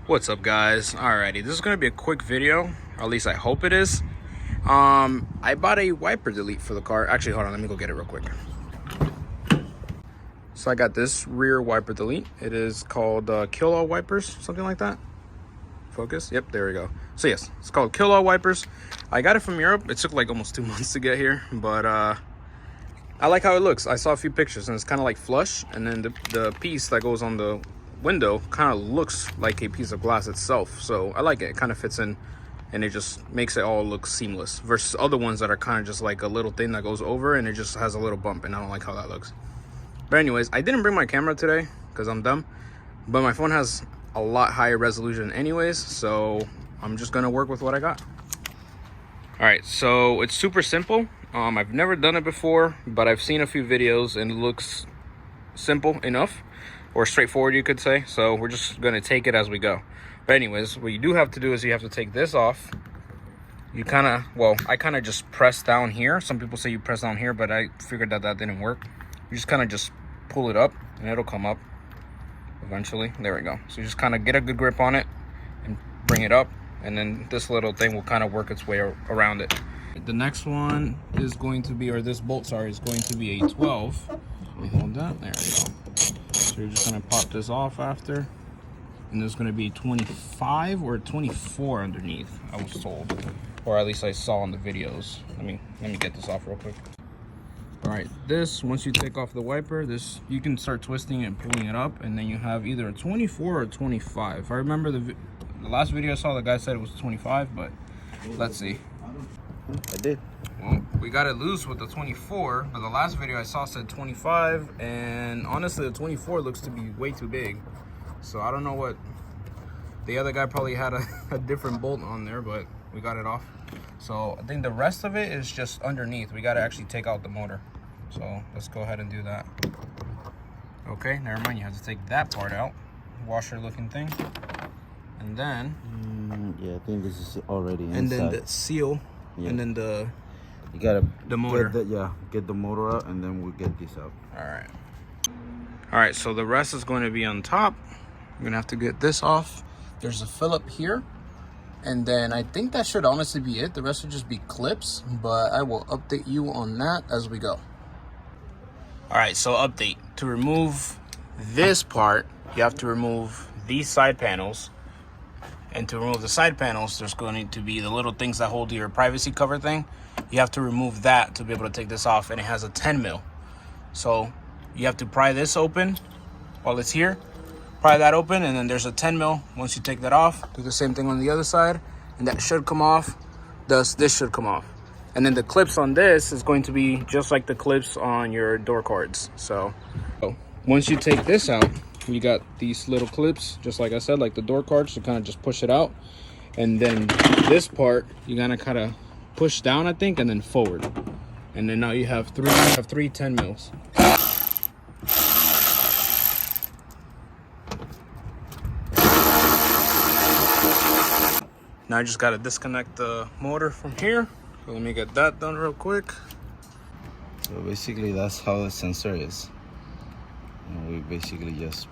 What's up, guys? Alrighty, this is gonna be a quick video, or at least I hope it is. I bought a wiper delete for the car. Actually, hold on, let me go get it real quick. So I got this rear wiper delete. It is called Kill All Wipers, something like that. Focus. Yep, there we go. So yes, it's called Kill All Wipers. I got it from Europe. It took like almost 2 months to get here, but I like how it looks. I saw a few pictures and it's kind of like flush, and then the piece that goes on the window kind of looks like a piece of glass itself. So I like it. It kind of fits in and it just makes it all look seamless versus other ones that are kind of just like a little thing that goes over and it just has a little bump, and I don't like how that looks. But anyways, I didn't bring my camera today because I'm dumb, but my phone has a lot higher resolution anyways, so I'm just gonna work with what I got. All right, so it's super simple. I've never done it before, but I've seen a few videos and it looks simple enough, or straightforward you could say. So we're just gonna take it as we go. But anyways, what you do have to do is you have to take this off. You kind of, well, I kind of just press down here. Some people say you press down here, but I figured that didn't work. You just kind of just pull it up and it'll come up eventually. There we go. So you just kind of get a good grip on it and bring it up, and then this little thing will kind of work its way around it. The next one is going to be, or this bolt, sorry, is going to be a 12. Let me hold that. There we go. So you're just gonna pop this off after, and there's gonna be 25 or 24 underneath, I was told, or at least I saw in the videos. Let me get this off real quick. All right, this, once you take off the wiper, this, you can start twisting and pulling it up, and then you have either a 24 or 25. If I remember the last video I saw, the guy said it was 25, but let's see. I did. Well, we got it loose with the 24, but the last video I saw said 25, and honestly the 24 looks to be way too big. So I don't know what, the other guy probably had a different bolt on there, but we got it off. So I think the rest of it is just underneath. We got to actually take out the motor. So let's go ahead and do that. Okay, never mind, you have to take that part out. Washer looking thing. And then yeah, I think this is already inside. And then the seal. Yeah. And then you gotta the motor. Get the motor out, and then we'll get this out. All right, so the rest is going to be on top. We're gonna have to get this off. There's a Phillip here, and then I think that should honestly be it. The rest would just be clips, but I will update you on that as we go. All right, so update. To remove this part, you have to remove these side panels. And to remove the side panels, there's going to be the little things that hold your privacy cover thing. You have to remove that to be able to take this off, and it has a 10 mil. So you have to pry this open while it's here. Pry that open, and then there's a 10 mil. Once you take that off, do the same thing on the other side, and that should come off. Thus, this should come off. And then the clips on this is going to be just like the clips on your door cards. So once you take this out, you got these little clips, just like I said, like the door cards, to kind of just push it out. And then this part, you're gonna kind of push down, I think, and then forward. And then now you have three 10 mils. Now I just gotta disconnect the motor from here. So let me get that done real quick. So basically that's how the sensor is. And we basically just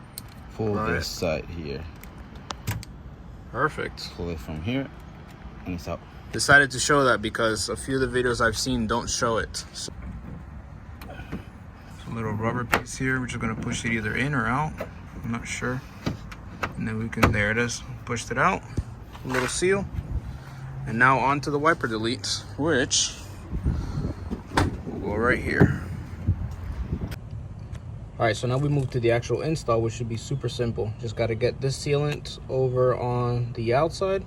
pull this side here. Perfect. Pull it from here, and it's out. Decided to show that because a few of the videos I've seen don't show it. So, a little rubber piece here. We're just gonna push it either in or out. I'm not sure. And then we can, there it is, pushed it out. A little seal. And now onto the wiper delete, which will go right here. All right, so now we move to the actual install, which should be super simple. Just got to get this sealant over on the outside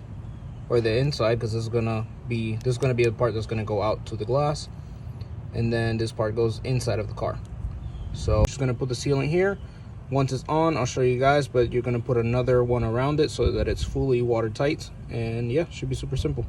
or the inside, because this is gonna be a part that's gonna go out to the glass, and then this part goes inside of the car. So just gonna put the sealant here. Once it's on, I'll show you guys, but you're gonna put another one around it so that it's fully watertight, and yeah, should be super simple.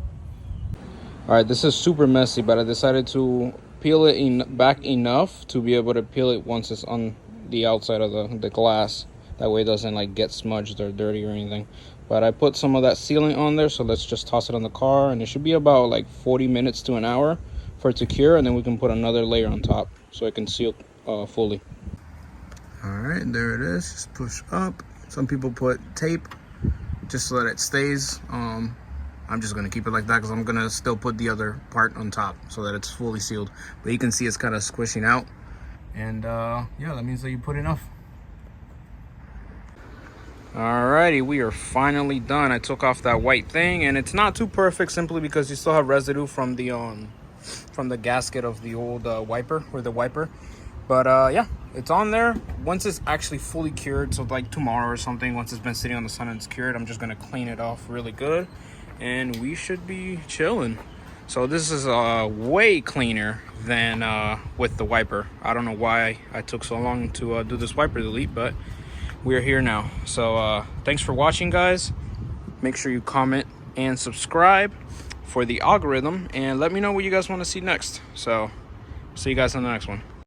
All right, this is super messy, but I decided to peel it back enough to be able to peel it once it's on the outside of the glass. That way it doesn't like get smudged or dirty or anything. But I put some of that sealant on there, so let's just toss it on the car, and it should be about like 40 minutes to an hour for it to cure, and then we can put another layer on top so it can seal fully. All right, there it is. Just push up. Some people put tape just so that it stays. I'm just gonna keep it like that because I'm gonna still put the other part on top so that it's fully sealed. But you can see it's kind of squishing out, and yeah, that means that you put enough. Alrighty, we are finally done. I took off that white thing, and it's not too perfect simply because you still have residue from the gasket of the old wiper, or the wiper. But yeah, it's on there. Once it's actually fully cured, so like tomorrow or something, once it's been sitting on the sun and it's cured, I'm just gonna clean it off really good, and we should be chilling. So this is way cleaner than with the wiper. I don't know why I took so long to do this wiper delete, but we're here now. So thanks for watching, guys. Make sure you comment and subscribe for the algorithm, and let me know what you guys want to see next. So see you guys on the next one.